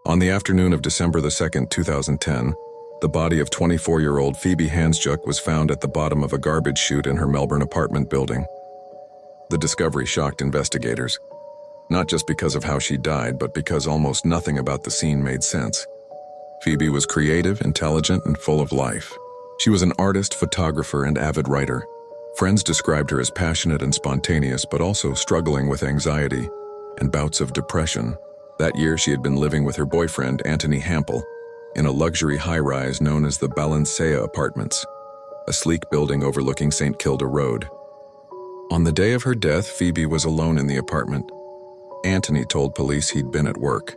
On the afternoon of December the 2nd, 2010, the body of 24-year-old Phoebe Handsjuk was found at the bottom of a garbage chute in her Melbourne apartment building. The discovery shocked investigators, not just because of how she died, but because almost nothing about the scene made sense. Phoebe was creative, intelligent, and full of life. She was an artist, photographer, and avid writer. Friends described her as passionate and spontaneous, but also struggling with anxiety and bouts of depression. That year, she had been living with her boyfriend, Anthony Hampel, in a luxury high-rise known as the Balenciaga Apartments, a sleek building overlooking St. Kilda Road. On the day of her death, Phoebe was alone in the apartment. Anthony told police he'd been at work.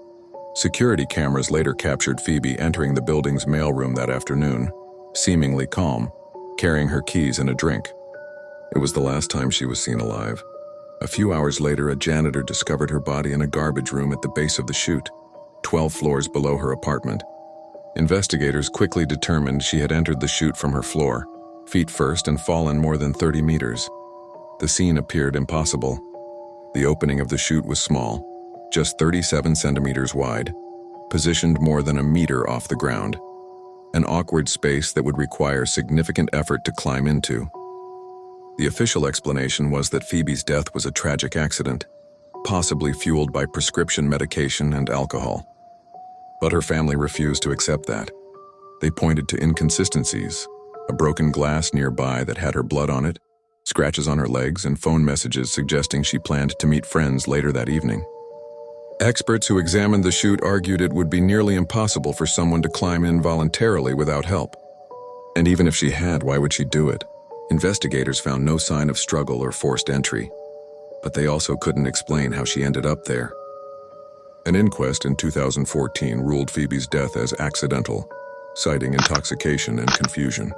Security cameras later captured Phoebe entering the building's mailroom that afternoon, seemingly calm, carrying her keys and a drink. It was the last time she was seen alive. A few hours later, a janitor discovered her body in a garbage room at the base of the chute, 12 floors below her apartment. Investigators quickly determined she had entered the chute from her floor, feet first, and fallen more than 30 meters. The scene appeared impossible. The opening of the chute was small, just 37 centimeters wide, positioned more than a meter off the ground, an awkward space that would require significant effort to climb into. The official explanation was that Phoebe's death was a tragic accident, possibly fueled by prescription medication and alcohol. But her family refused to accept that. They pointed to inconsistencies, a broken glass nearby that had her blood on it, scratches on her legs, and phone messages suggesting she planned to meet friends later that evening. Experts who examined the chute argued it would be nearly impossible for someone to climb in voluntarily without help. And even if she had, why would she do it? Investigators found no sign of struggle or forced entry, but they also couldn't explain how she ended up there. An inquest in 2014 ruled Phoebe's death as accidental, citing intoxication and confusion.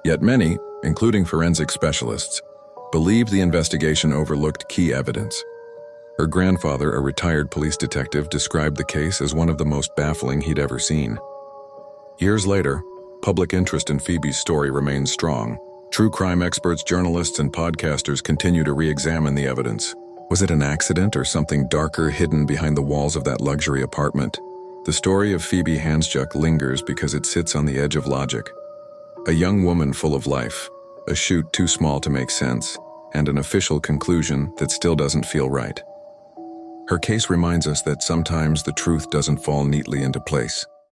Yet many, including forensic specialists, believed the investigation overlooked key evidence. Her grandfather, a retired police detective, described the case as one of the most baffling he'd ever seen. Years later, public interest in Phoebe's story remains strong. True crime experts, journalists, and podcasters continue to re-examine the evidence. Was it an accident or something darker hidden behind the walls of that luxury apartment? The story of Phoebe Handsjuk lingers because it sits on the edge of logic. A young woman full of life, a chute too small to make sense, and an official conclusion that still doesn't feel right. Her case reminds us that sometimes the truth doesn't fall neatly into place.